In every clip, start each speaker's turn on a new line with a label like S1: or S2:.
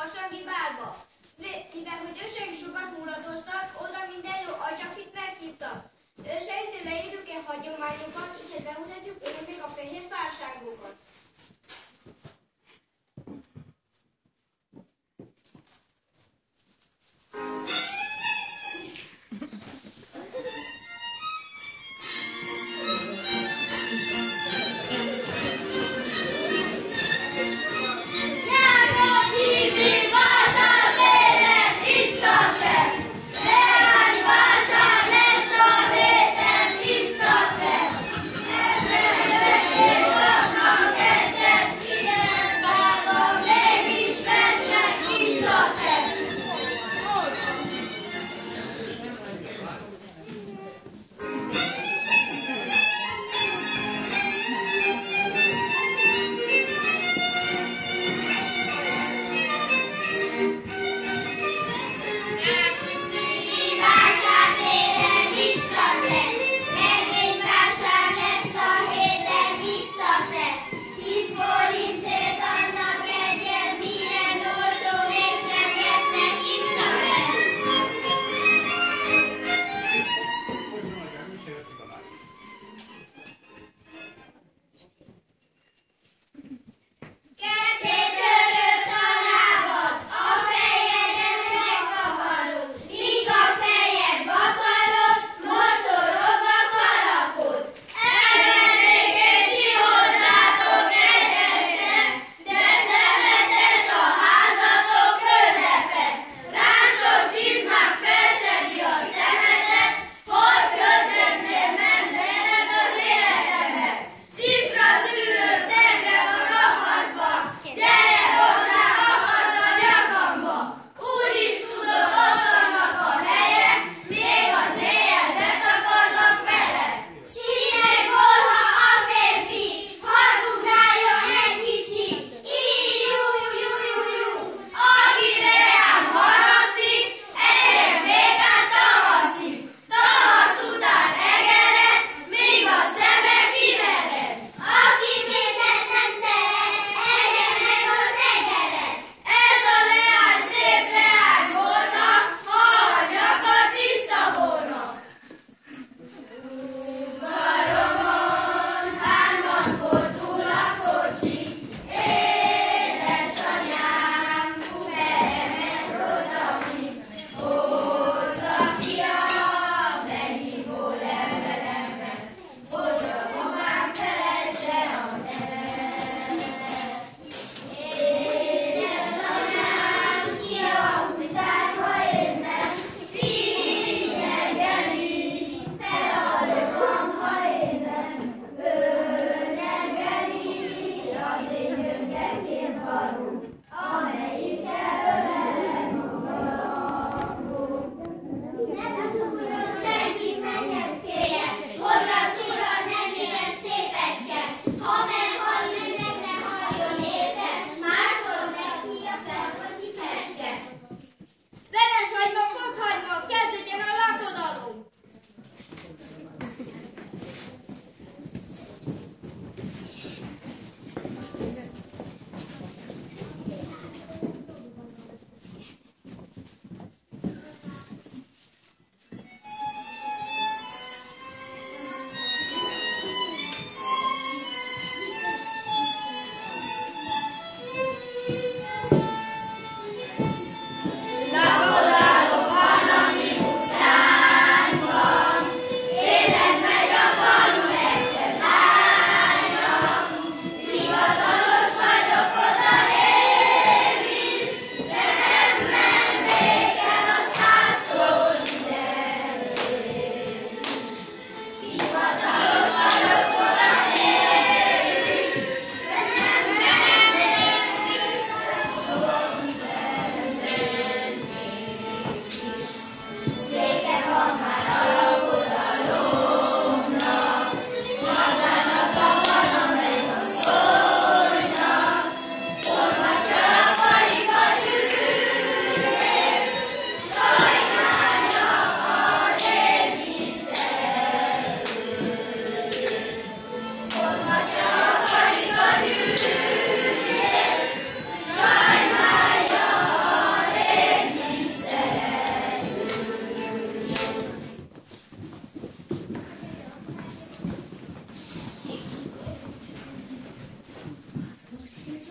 S1: farsangi bálba. Mivel, hogy őseink sokat mulatoztak, oda minden jó agyafit meghívtak. Őseinktől leírjuk-e hagyományokat, így bemutatjuk önök még a fehér fárságokat.
S2: Ezredekért adnak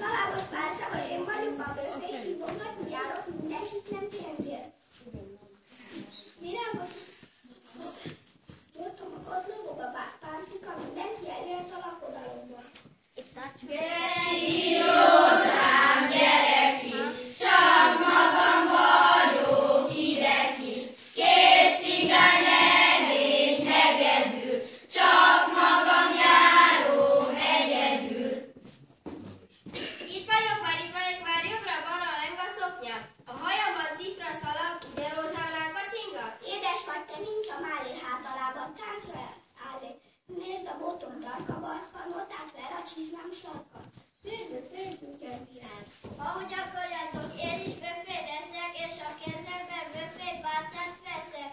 S1: Szalágos pálcával én vagyok a bőfék, hívogatni járok mindenkit nem pénzért. Virágos voltam, ott lobog a pántika, mindenki elért a lakodalomba.
S2: Gyereki, józám, gyereki, csak magam vagyok ideki. Két cigány legény hegedül, csak magam járó egyedül.
S3: Itt vagyok már jobbra van a lenga szoknyám. A hajamban cifra szalag, ugye rózsánál kacsingat?
S1: Édes vagy te, mint a málé hátalában táncra állé. Nézd a botom tarka barka, notát ver a csizmám sarka. Pörgő, virág.
S2: Ahogy akarjátok, én is böfét eszek, és a kezemben böfét bárcát veszek.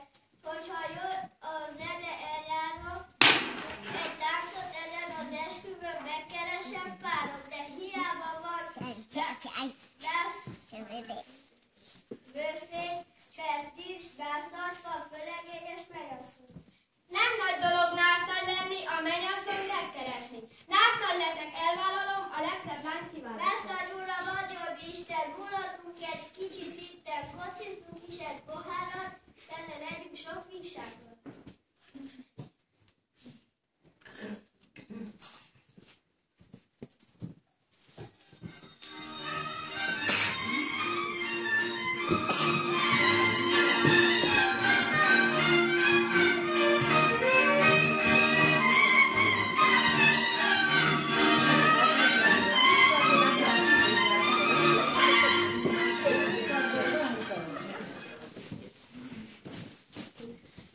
S2: Hogyha jól a zene eljárok, egy táncot ezen az esküvőn megkeresem párok, de hiába van böfét, festis, násztartva, fölegényes mennyasszony.
S3: Nem nagy dolog násztal lenni, a mennyasszonyt megkeresni. Násztal leszek, elvállalom, a legszebb lány kívánok.
S2: Násztal uram, adjon Isten, mulattunk egy kicsit itten, kociztunk is egy pohárat, tenne legyünk sok vígságot.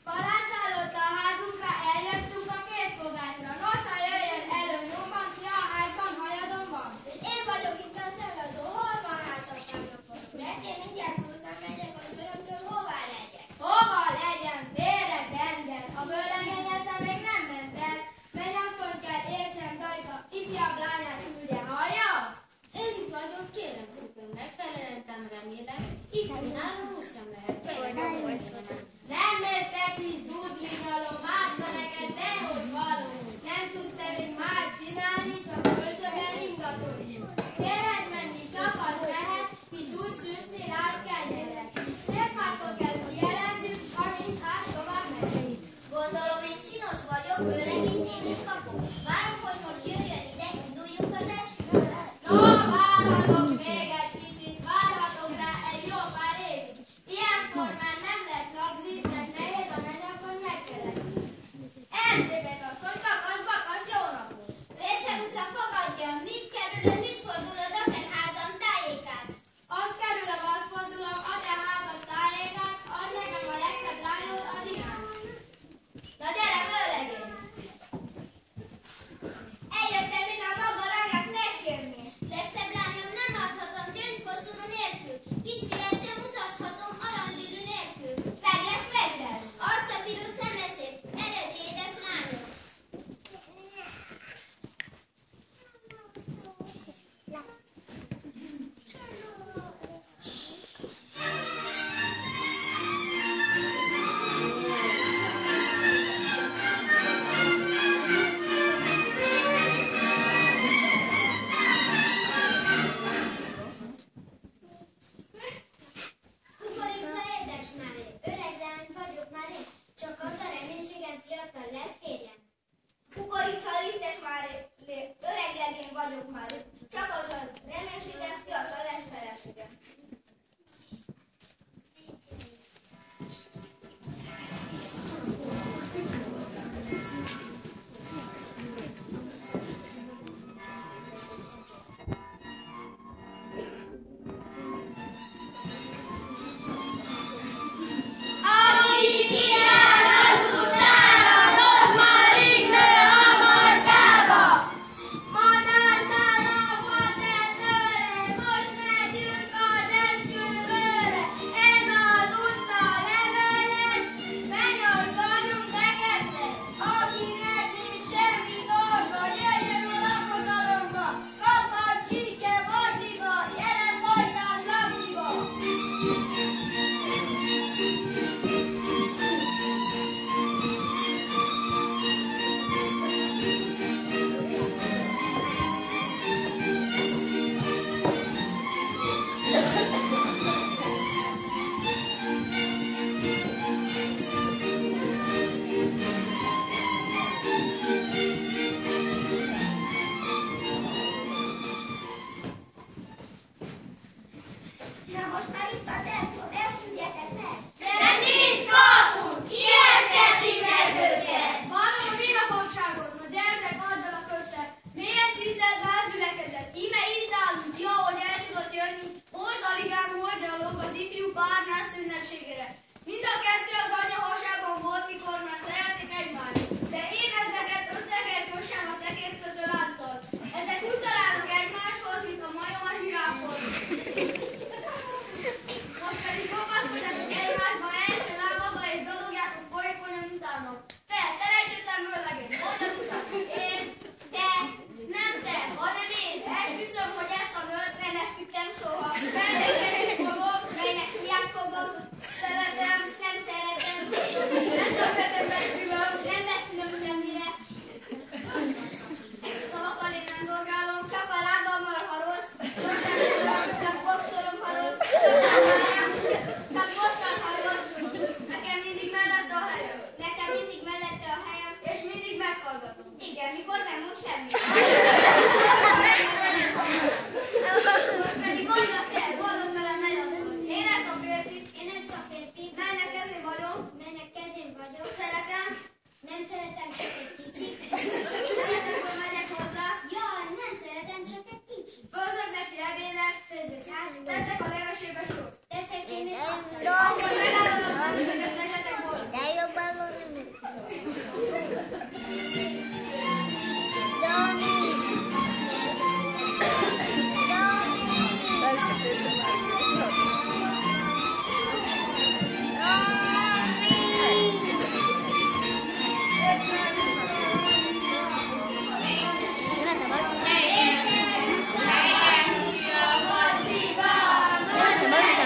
S3: Parászállott a házunkra, eljöttünk a kétfogásra. Nosza jöjjön elő nyomban, ki a házban hajadon van.
S2: Én vagyok itt az eladó, hol van házasságnak posztulát? Én mindjárt hozzám megyek az örömtől, hová legyek?
S3: Hova legyen, félre tender, a bőlegény esze még nem ment el. Mennyasszony kell értsem, dajka, ifjabb lányát küldje, hallja?
S2: Én itt vagyok, kérem szépen, megfelelentem, remélem. Ifjúnálom, úgy sem lehet.
S3: Nem mész te kis dudlinyalom, másra neked nehogy való. Nem tudsz te még más csinálni, csak kölcsögel ingatolni. Férhez menni, csak az mehet, kis dud sütni, lát kenyeret. Szép hátot kell kijelentjük, s ha nincs hát, tovább megyünk.
S2: Gondolom, én csinos vagyok, bőlegényét is kapok. Várom, hogy most jöjjön ide, induljunk az esküvőre.
S3: No, várhatok még egy kicsit, várhatok rá egy jó pár évig. Ilyen formán nem lesz lagzit, mert nehéz a mennyasszony megkeresni. Erzsébet asszony, kakas, jó napot!
S2: Réceg utca fogadja, mit kerülöd, mit fordulod a te házam tájékát?
S3: Azt kerülöm, azt fordulom, a te házad tájékát, ad nekem a legszebb lányod, a Dinát. Na gyere, bőlegény!
S1: Eljöttem én a maga lányát megkérni.
S2: Legszebb lányom nem adhatom gyöngykoszorú nélkül, kisfiát sem mutathatom aranygyűrű nélkül.
S1: Meg lesz.
S2: Arca piros, szeme szép, eredj édes lányom. Kukorica édes már én, öreg lány vagyok már én, csak az a reménységem fiatal lesz férjem.
S1: Kukorica lisztes már, öreg legény vagyok már. Csak az a reménységem fiatal lesz feleségem.
S2: Aki kiáll az utcára, az már rég nő a markába.
S3: Madárszálló, hadrendőre, most megyünk a
S1: soha.
S2: Melynek fogom,
S1: Melynek hiány fogom.
S2: szeretem,
S1: Nem szeretem.
S2: ezt a nem becsülöm,
S1: Nem becsülöm semmire.
S2: szavakkal én nem dolgálom,
S1: Csak a lábammal, ha rossz.
S2: sosem tudom,
S1: Csak boxolom, ha rossz. Csak bottal, ha rossz.
S2: nekem mindig mellett a helyem,
S1: Nekem mindig mellette a helyem.
S2: és mindig meghallgatom.
S1: Igen, mikor nem mond semmit.
S2: Most pedig mondjak el, boldog velem mennyasszony. Én ezt a férfit, melynek kezén vagyok, szeretem,
S4: Nem szeretem csak egy kicsit.
S2: szeretem, hogy megyek hozzá,
S4: Jaj, nem szeretem csak egy kicsit.
S2: főzök neki ebédet,
S4: Főzök hát,
S2: teszek a levesébe sót.
S4: teszek én egy
S2: Akkor megállom, hogy legyetek boldog.
S4: De jobban lóni.
S3: Most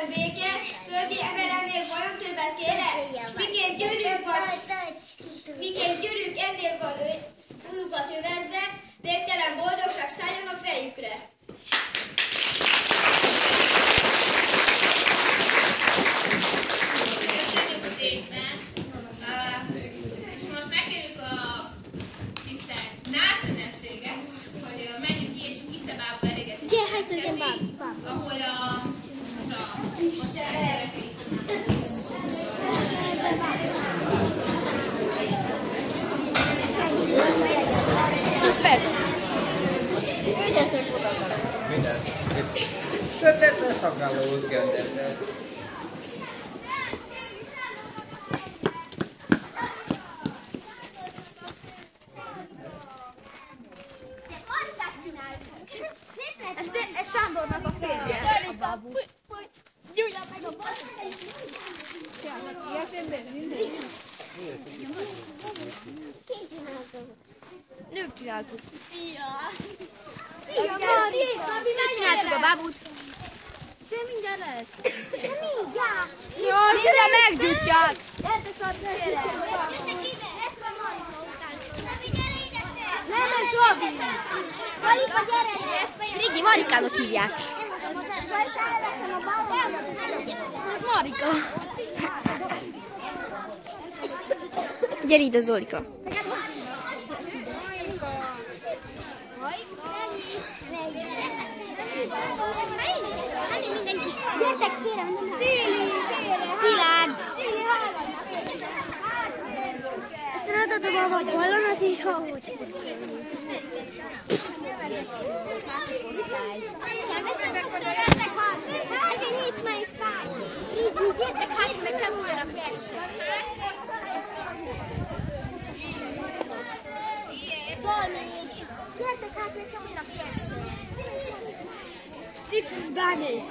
S1: legyen béke, földi embereknél valami többet kérek, és miként gyűrűk ennél van újukat övezve, végtelen boldogság szálljon a fejükre.
S3: Köszönjük szépen! És most megkérjük a tisztelt nász ünnepséget, hogy menjünk ki és Kiszebába elégetjük ahol
S5: Kötet leszakáló útgyendet.
S2: Ez Sándornak a férje. Gyújjál meg a nők csináltuk. Csináltuk a bábút. De mindjárt lesz. De mindjárt. Jaj, mire meggyújtják? Gyertek a tőle. Gyertek ide. Ezt a Marika után. Nem, ez Zsobi. Marika, gyere. Rigi, Marikának hívják. Marika. Gyere ide, Zolika. Gyertek félre, Szilárd! Ezt ráadom a ballonat is, ahogy. Másik osztály. Hát, nincs már is fáj. Rigi, gyertek hát, meg nem ugyan a verset. Gyertek hát, meg nem ugyan a verset. Dit is Dani.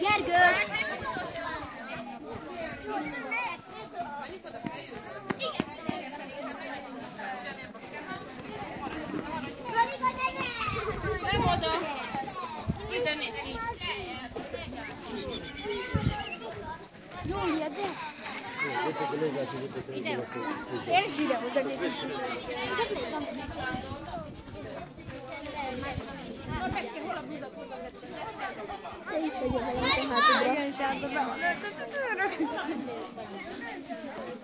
S2: Gergő!
S3: nem oda. Ide négy.
S2: Júlia, de! Én is videózok egy kicsit. Csak nézem. Te is vagyok velem a hátadra. Igen, Sándorra.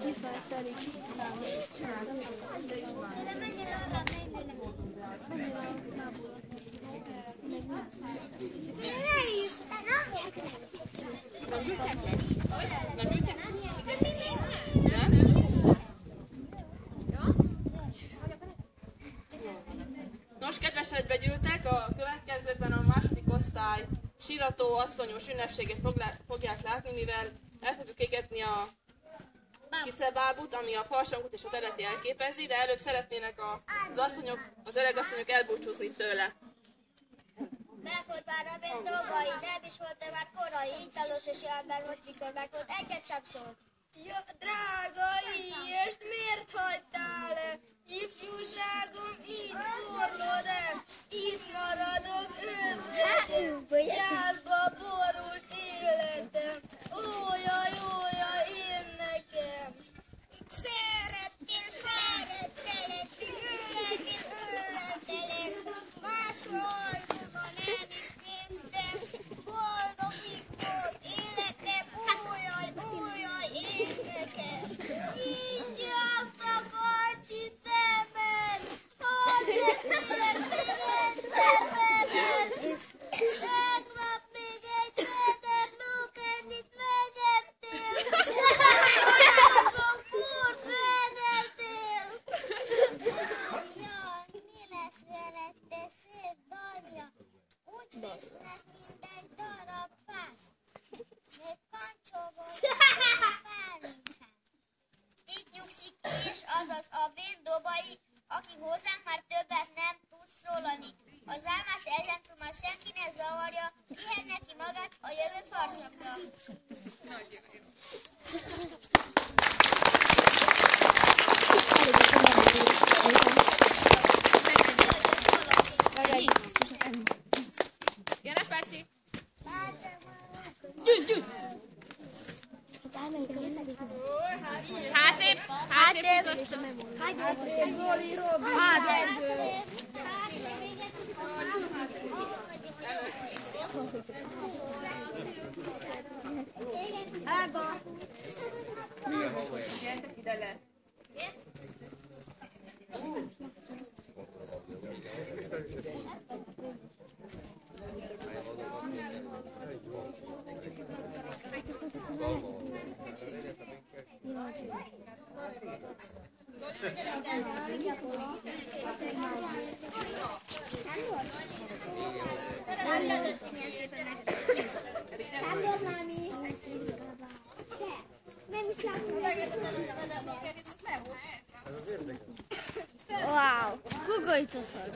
S2: Kifásolik.
S6: Nos, kedves egybegyűltek, a következőkben a második osztály sírató asszonyos ünnepségét fogják látni, mivel el fogjuk égetni a kiszebábút, ami a farsangot és a teret jelképezi, de előbb szeretnének az asszonyok, az öreg asszonyok elbúcsúzni tőle.
S2: Melkor pár rabén dolgai, nem is volt már korai, italos és jó ember volt, mikor meg volt, egyet sem szólt.
S1: Ja, drága és miért hagytál el? Ifjúságom, itt borlod-e? Itt maradok őrültem, gyárba borult életem. Ójaj, én nekem.
S2: Szerettelek, ülletelek, máshol ma nem is néztem, boldogig volt életem, ójaj, én nekem. Így jártak a csitemet, hogy tegnap még egy feder lókennyit megettél, sok búrt vedeltél. Jaj, mi lesz veled, te szép darja, úgy visznek, mint egy darab fát, még kancsogod a pálinkát. Itt nyugszik és azaz a vérdobai, aki hozzánk már többet nem tud szólani. Az álmát egyentúl senki ne zavarja, pihenje ki magát a jövő farszakra.
S3: Zoli, Robi, Gergő.
S4: Ága.
S6: Gyertek ide le.
S4: Wow, kukorica-szag.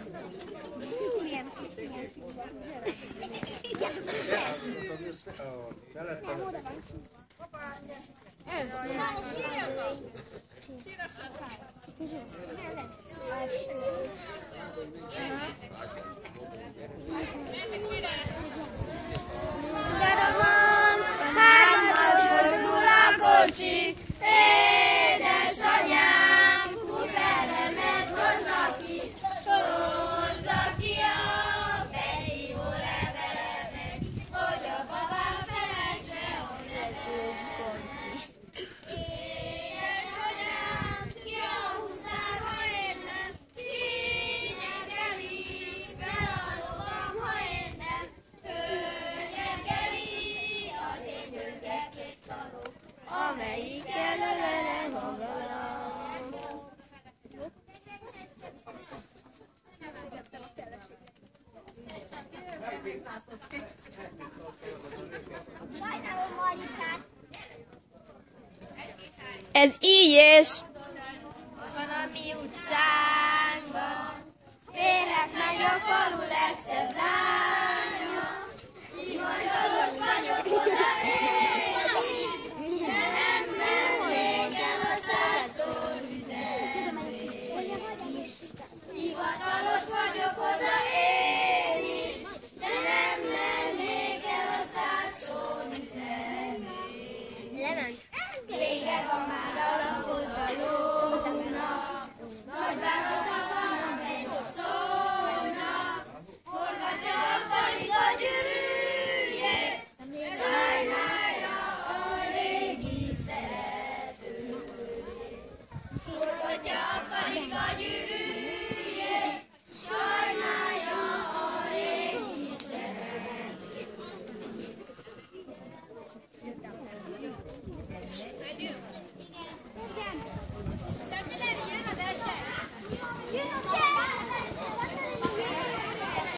S3: Hármat fordul a kocsi, édesanyám, kuperemet hozza ki a behívó levelemet, hogy a babám felejtse a nevemet. Édesanyám, ki a huszár, ha én nem, kinyegeli fel a lovam, ha én nem, könnyegeli az én gyönge két karó, amelyikkel ölelem a galamb.
S4: Sajnálom, Marikát.
S3: Ez így is van a mi utcánkban, félhet megy a falu legszebb lány.